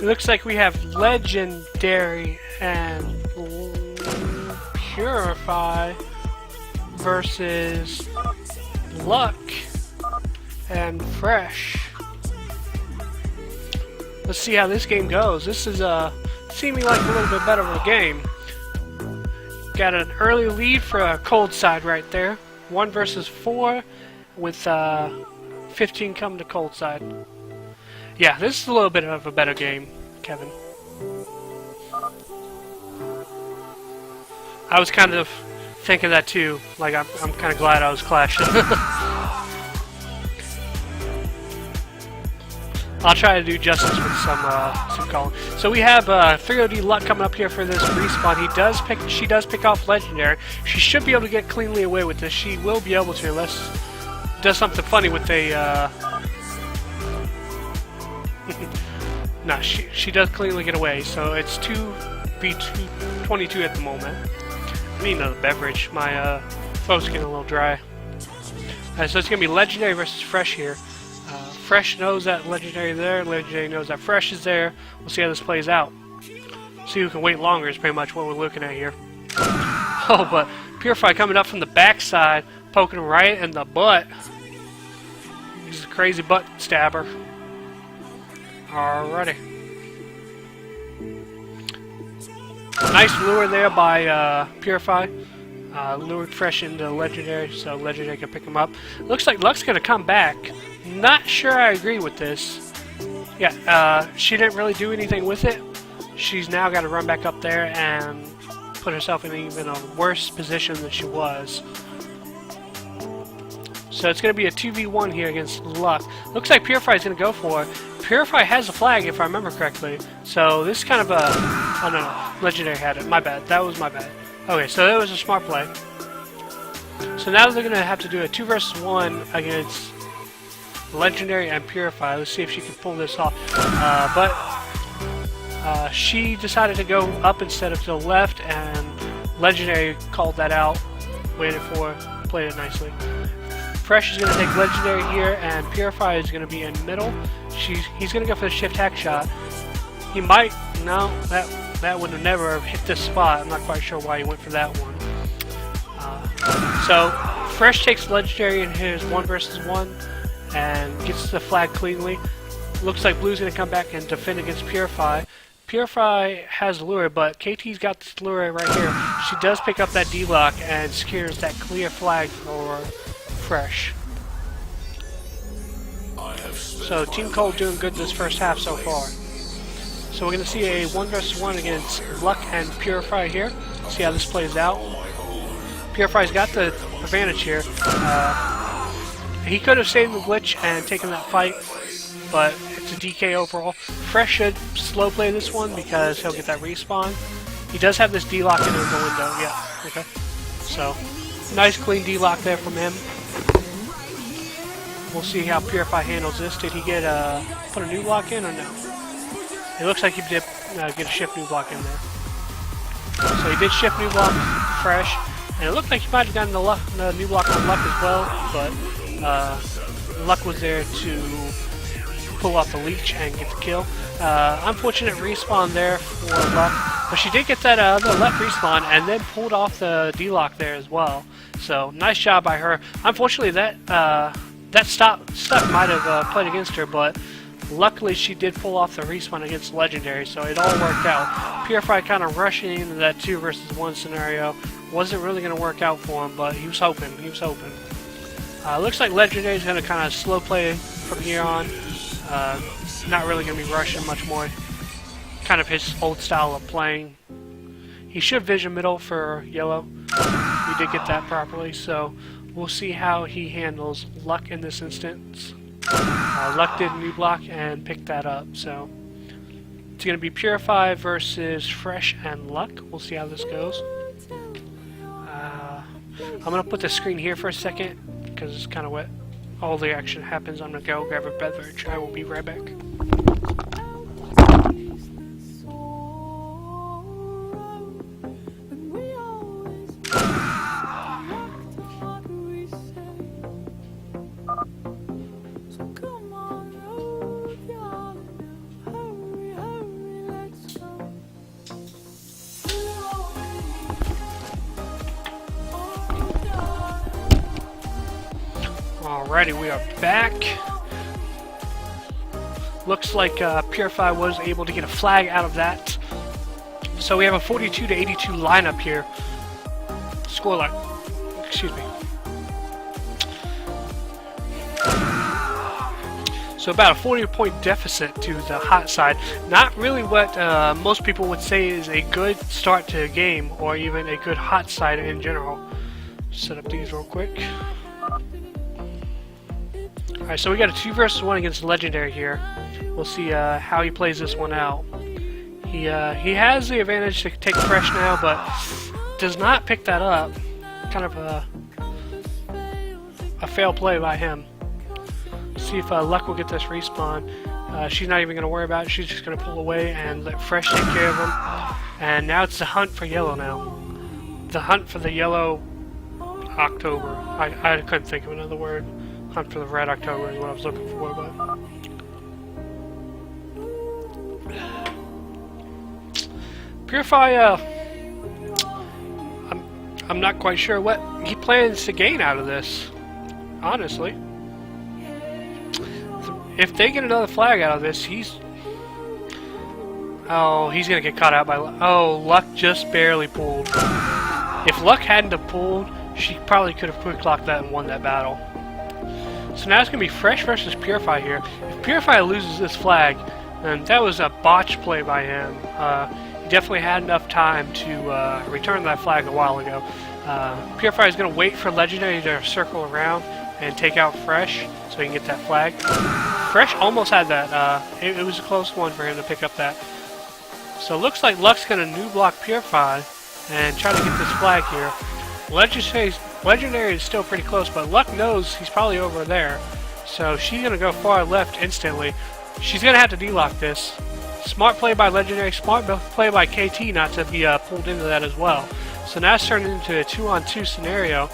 It looks like we have Legendary and Purify versus Luck and Fresh. Let's see how this game goes. This is seeming like a little bit better of a game. Got an early lead for a cold side right there. 1 versus 4 with 15 coming to cold side. Yeah, this is a little bit of a better game, Kevin. I was kind of thinking that too. Like, I'm kind of glad I was clashing. I'll try to do justice with some calling. So we have 3OD Luck coming up here for this respawn. She does pick off Legendary. She should be able to get cleanly away with this. She will be able to, unless does something funny with a. Nah, she does cleanly get away. So it's 2v22 at the moment. I need another beverage. My throat's getting a little dry. Alright, so it's gonna be Legendary versus Fresh here. Fresh knows that Legendary is there, Legendary knows that Fresh is there. We'll see how this plays out. See who can wait longer is pretty much what we're looking at here. Oh, but Purify coming up from the backside, poking him right in the butt. He's a crazy butt stabber. Alrighty. Nice lure there by Purify. Lured Fresh into Legendary, so Legendary can pick him up. Looks like Luck's gonna come back. Not sure I agree with this. Yeah, she didn't really do anything with it. She's now got to run back up there and put herself in even a worse position than she was. So it's going to be a 2v1 here against Luck. Looks like Purify is going to go for it. Purify has a flag, if I remember correctly. So this is kind of a... Oh, no. Legendary had it. My bad. That was my bad. Okay, so that was a smart play. So now they're going to have to do a 2 versus 1 against Legendary and Purify. Let's see if she can pull this off. But she decided to go up instead of to the left, and Legendary called that out. Waited for it. Played it nicely. Fresh is going to take Legendary here, and Purify is going to be in middle. He's going to go for the shift hack shot. He might... No, that would have never hit this spot. I'm not quite sure why he went for that one. So, Fresh takes Legendary in his 1 versus 1 and gets the flag cleanly. Looks like Blue's going to come back and defend against Purify. Purify has lure, but KT's got this lure right here. She does pick up that D-lock and secures that clear flag for Fresh. So Team Cold doing good this first half so far. So we're going to see a 1 versus 1 against Luck and Purify here. See how this plays out. Purify's got the advantage here. He could have saved the glitch and taken that fight, but it's a DK overall. Fresh should slow play this one because he'll get that respawn. He does have this D-lock into the window. Yeah, okay. So, nice clean D-lock there from him. We'll see how Purify handles this. Did he get put a new block in or no? It looks like he did get a shift new block in there. So he did shift new block Fresh, and it looked like he might have gotten the new block on Luck as well, but Luck was there to pull off the leech and get the kill. Unfortunate respawn there for Luck, but she did get that other left respawn and then pulled off the D-lock there as well. So nice job by her. Unfortunately, that stuck might have played against her, but luckily she did pull off the respawn against Legendary, so it all worked out. Purify kind of rushing into that 2 versus 1 scenario. Wasn't really going to work out for him, but he was hoping. Looks like Legendary is going to kind of slow play from here on. Not really going to be rushing much more. Kind of his old style of playing. He should vision middle for yellow. He did get that properly, so we'll see how he handles Luck in this instance. Luck did new block and picked that up, so it's going to be Purify versus Fresh and Luck. We'll see how this goes. I'm going to put the screen here for a second because it's kind of wet. All the action happens. I'm going to go grab a beverage. I will be right back. Alrighty, we are back. Looks like Purify was able to get a flag out of that. So we have a 42-82 lineup here. Scoreline. Excuse me. So about a 40-point deficit to the hot side. Not really what most people would say is a good start to a game, or even a good hot side in general. Set up these real quick. Alright, so we got a 2 versus 1 against Legendary here. We'll see how he plays this one out. He has the advantage to take Fresh now, but does not pick that up. Kind of a fail play by him. See if Luck will get this respawn. She's not even going to worry about it. She's just going to pull away and let Fresh take care of him. And now it's the hunt for yellow now. The hunt for the yellow October. I couldn't think of another word. Hunt for the red October is what I was looking for, but... Purify, I'm not quite sure what he plans to gain out of this, honestly. If they get another flag out of this, he's gonna get caught out by Luck. Oh, Luck just barely pulled. If Luck hadn't have pulled, she probably could have quick locked that and won that battle. So now it's gonna be Fresh versus Purify here. If Purify loses this flag, then that was a botched play by him. He definitely had enough time to return that flag a while ago. Purify is gonna wait for Legendary to circle around and take out Fresh so he can get that flag. Fresh almost had that. It was a close one for him to pick up that. So it looks like Luck's gonna new block Purify and try to get this flag here. Legendary is still pretty close, but Luck knows he's probably over there. So she's gonna go far left instantly. She's gonna have to D-lock this. Smart play by Legendary, smart play by KT not to be pulled into that as well. So now it's turned into a 2-on-2 scenario.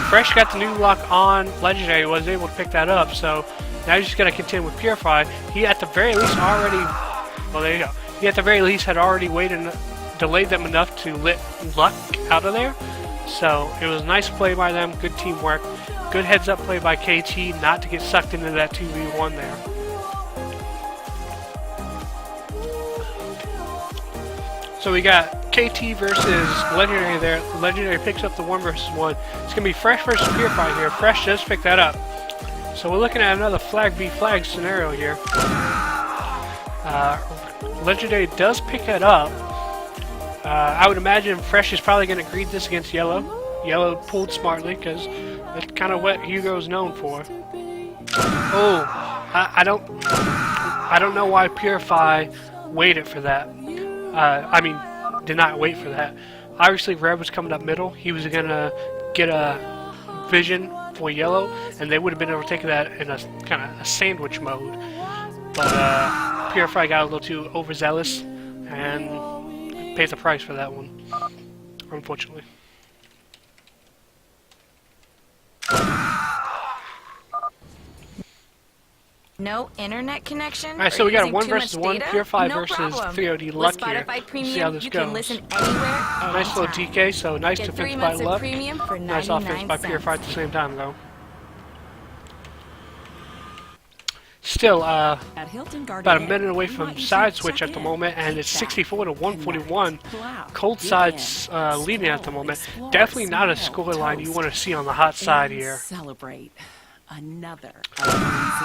Fresh got the new lock on Legendary, was able to pick that up, so now he's just going to contend with Purify. He at the very least already, well there you go, he at the very least had already delayed them enough to let Luck out of there. So it was a nice play by them, good teamwork, good heads up play by KT not to get sucked into that 2v1 there. So we got KT versus Legendary there. Legendary picks up the 1 versus 1. It's going to be Fresh versus Purify here. Fresh does pick that up. So we're looking at another flag v flag scenario here. Legendary does pick that up. I would imagine Fresh is probably going to greed this against Yellow. Yellow pulled smartly because that's kind of what Hugo's known for. Oh, I don't know why Purify waited for that. I mean, did not wait for that. Obviously, Red was coming up middle. He was going to get a vision for Yellow, and they would have been able to take that in a kind of a sandwich mode. But Purify got a little too overzealous and paid the price for that one, unfortunately. No internet connection? Alright, so we got a 1 versus 1, Purify versus 3OD Luck here. See how this goes. Nice little DK, so nice defense by Luck. Nice offense by Purify at the same time, though. Still, about a minute away from side switch at the moment, and it's 64 to 141. Cold side's leading at the moment. Definitely not a scoreline you want to see on the hot side here.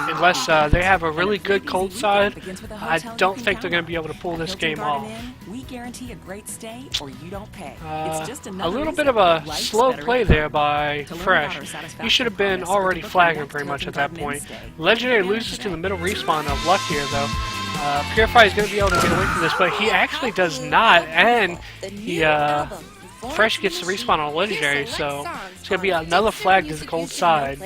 Unless they have a really good cold side, I don't think they're going to be able to pull this game off. A little bit of a slow play there by Fresh. He should have been already flagging pretty much at that point. Legendary loses to the middle respawn of Luck here, though. Purify is going to be able to get away from this, but he actually does not, and he Fresh gets the respawn on Legendary, so it's going to be another flag to the cold side.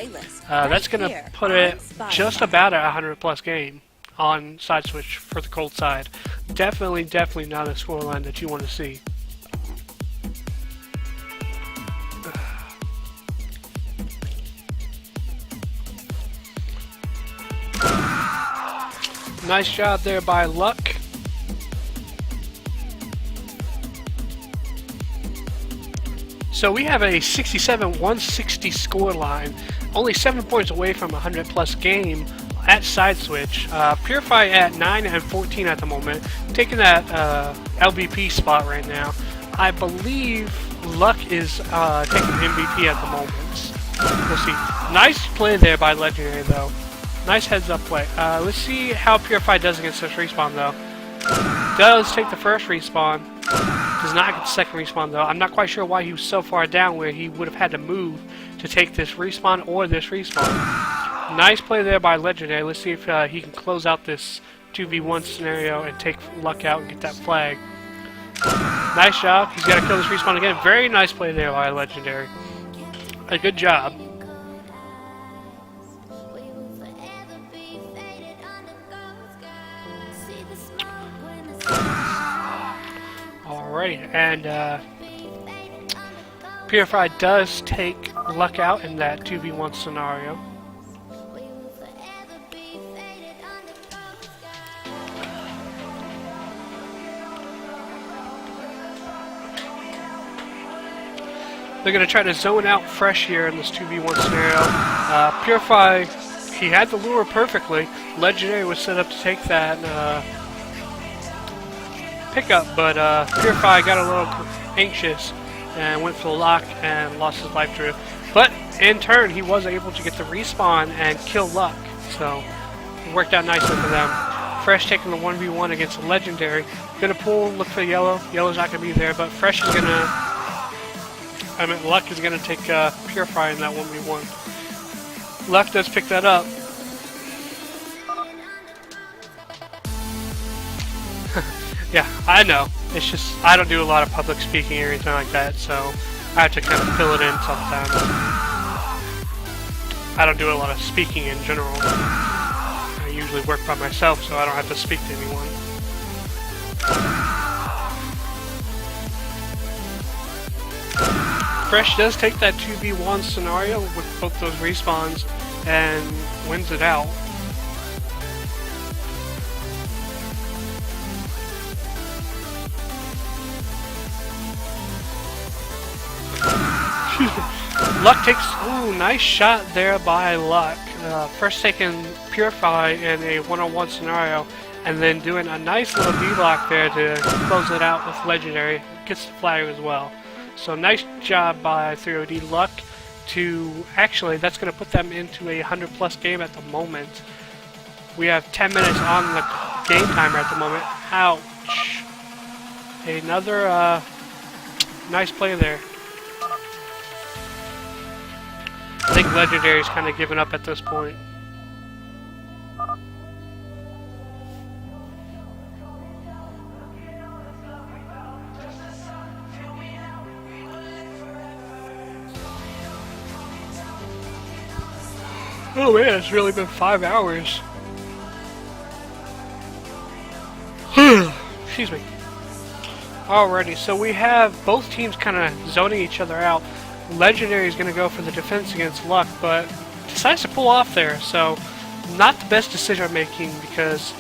That's going to put it just about at 100+ game on side switch for the cold side. Definitely not a scoreline that you want to see. Nice job there by Luck. So we have a 67-160 scoreline only 7 points away from a 100+ game at side switch. Purify at 9 and 14 at the moment, taking that LVP spot right now. I believe Luck is taking MVP at the moment. We'll see. Nice play there by Legendary though. Nice heads up play. Let's see how Purify does against this respawn though. Does take the first respawn. Does not get the second respawn though. I'm not quite sure why he was so far down where he would have had to move to take this respawn or this respawn. Nice play there by Legendary. Let's see if he can close out this 2v1 scenario and take Luck out and get that flag. Nice job. He's got to kill this respawn again. Very nice play there by Legendary. A good job. Alright, and Purify does take Luck out in that 2v1 scenario. They're going to try to zone out Fresh here in this 2v1 scenario. Purify, he had the lure perfectly. Legendary was set up to take that pickup, but Purify got a little anxious and went for the lock and lost his life through. But in turn, he was able to get the respawn and kill Luck. So it worked out nicely for them. Fresh taking the 1v1 against Legendary. Gonna pull, look for Yellow. Yellow's not gonna be there, but Fresh is gonna... Luck is going to take Purify in that 1v1. Luck does pick that up. Yeah, I know. It's just, I don't do a lot of public speaking or anything like that, so I have to kind of fill it in sometimes. I don't do a lot of speaking in general. I usually work by myself, so I don't have to speak to anyone. Fresh does take that 2v1 scenario with both those respawns and wins it out. Luck takes, ooh, nice shot there by Luck. First taking Purify in a one-on-one scenario and then doing a nice little D-block there to close it out with Legendary. Gets the flag as well. So nice job by 3OD Luck to, actually, that's going to put them into a 100+ game at the moment. We have 10 minutes on the game timer at the moment. Ouch. Another nice play there. I think Legendary's kind of given up at this point. Oh man, it's really been 5 hours. Excuse me. Alrighty, so we have both teams kind of zoning each other out. Legendary is going to go for the defense against Luck, but decides to pull off there, so not the best decision making because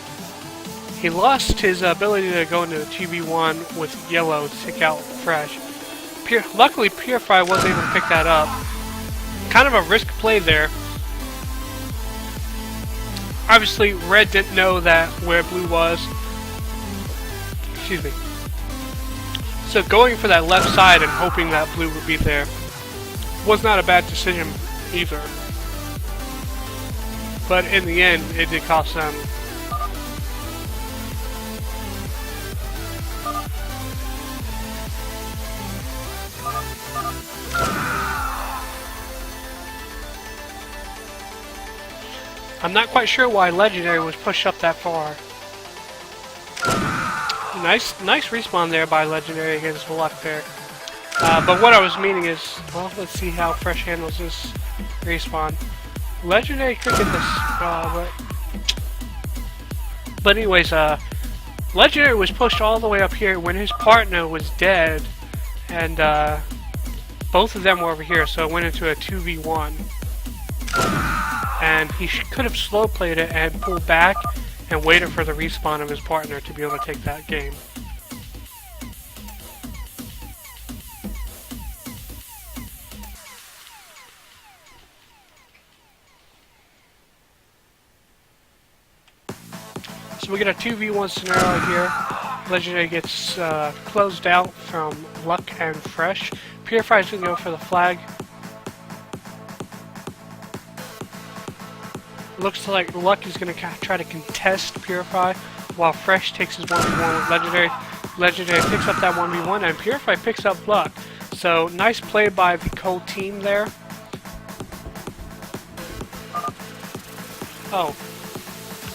he lost his ability to go into the 2v1 with Yellow to take out Fresh. Luckily, Purify was able to pick that up. Kind of a risk play there. Obviously, Red didn't know that where Blue was. Excuse me. So going for that left side and hoping that Blue would be there was not a bad decision either. But in the end, it did cost them. I'm not quite sure why Legendary was pushed up that far. Nice respawn there by Legendary against Luck there. But what I was meaning is, well, let's see how Fresh handles this respawn. Legendary could get this, but anyways, Legendary was pushed all the way up here when his partner was dead, and both of them were over here, so it went into a 2v1. And he could have slow played it and pulled back and waited for the respawn of his partner to be able to take that game. So we get a 2v1 scenario here. Legendary gets closed out from Luck and Fresh. Purify is going to go for the flag. Looks like Luck is going to try to contest Purify while Fresh takes his 1v1 with Legendary. Legendary picks up that 1v1 and Purify picks up Luck. So nice play by the co-team there. Oh.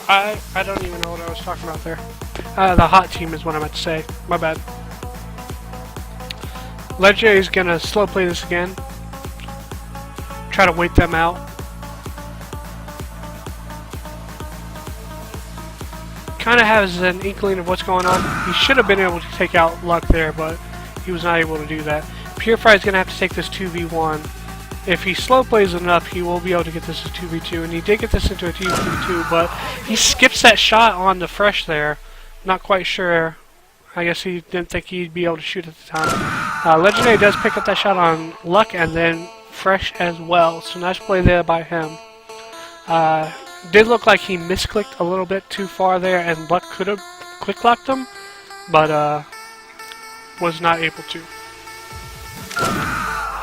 I don't even know what I was talking about there. The hot team is what I meant to say. My bad. Legendary is going to slow play this again. Try to wait them out. Kind of has an inkling of what's going on. He should have been able to take out Luck there, but he was not able to do that. Purify is going to have to take this 2v1. If he slow plays enough, he will be able to get this as 2v2, and he did get this into a 2v2, but he skips that shot on the Fresh there. Not quite sure. I guess he didn't think he'd be able to shoot at the time. Legendary does pick up that shot on Luck and then Fresh as well, so nice play there by him. Did look like he misclicked a little bit too far there, and Luck could have quick-locked him, but was not able to.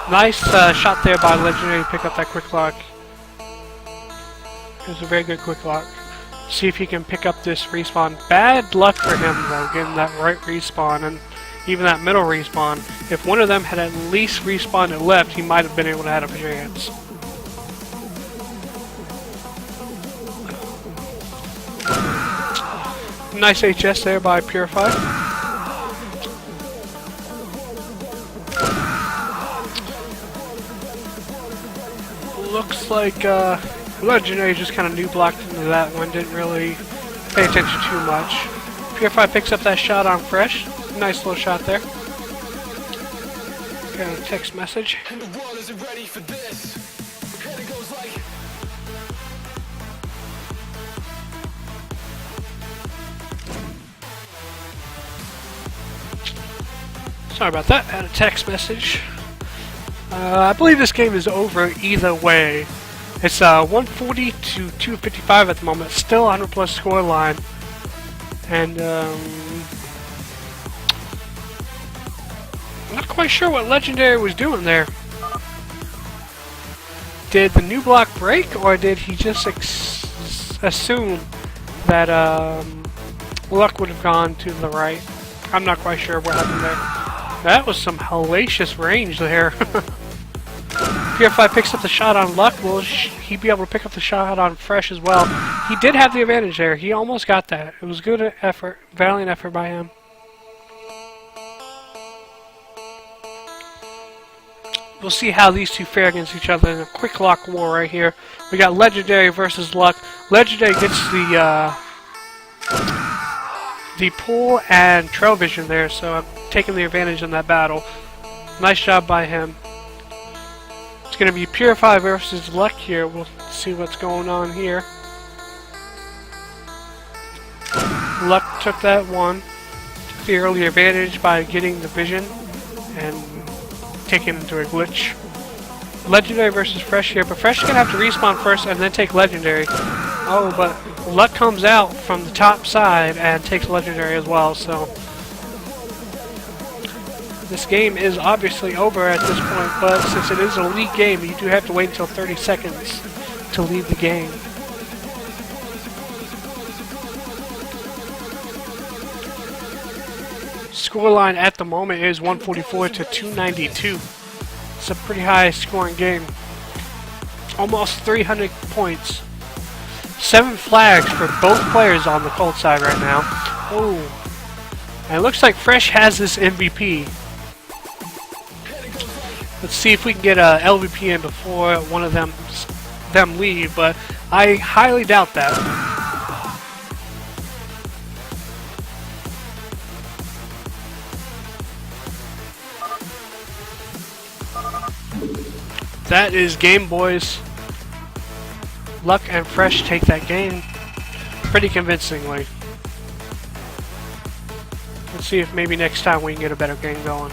Nice shot there by Legendary to pick up that quick lock. It was a very good quick lock. See if he can pick up this respawn. Bad luck for him though, getting that right respawn and even that middle respawn. If one of them had at least respawned at left, he might have been able to have a chance. Nice HS there by Purify. Looks like Legendary just kind of new blocked into that one, didn't really pay attention too much. Purify picks up that shot on Fresh. Nice little shot there. Got a text message. And the world isn't ready for this. And it goes like... Sorry about that, had a text message. I believe this game is over either way. It's 140 to 255 at the moment, still 100 plus score line. And not quite sure what Legendary was doing there. Did the new block break, or did he just assume that Luck would have gone to the right? I'm not quite sure what happened there. That was some hellacious range there. Purify picks up the shot on Luck. Will he be able to pick up the shot on Fresh as well? He did have the advantage there. He almost got that. It was good effort, valiant effort by him. We'll see how these two fare against each other in a quick lock war right here. We got Legendary versus Luck. Legendary gets the pull and trail vision there, so I'm taking the advantage in that battle. Nice job by him. It's going to be Purify versus Luck here. We'll see what's going on here. Luck took that one. Took the early advantage by getting the vision and taking into a glitch. Legendary versus Fresh here, but Fresh is going to have to respawn first and then take Legendary. Oh, but Luck comes out from the top side and takes Legendary as well, so this game is obviously over at this point, but since it is a league game, you do have to wait until 30 seconds to leave the game. Scoreline at the moment is 144 to 292. It's a pretty high scoring game. Almost 300 points. 7 flags for both players on the cold side right now. Oh, and it looks like Fresh has this MVP. Let's see if we can get a LVP in before one of them leave, but I highly doubt that. That is game, boys. Luck and Fresh take that game pretty convincingly. Let's see if maybe next time we can get a better game going.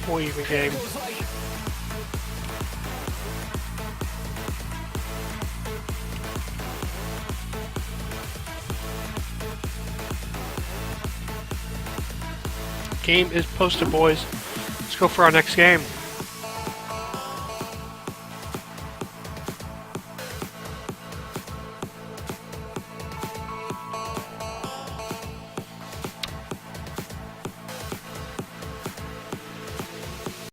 Or even game. game is posted, boys. Let's go for our next game.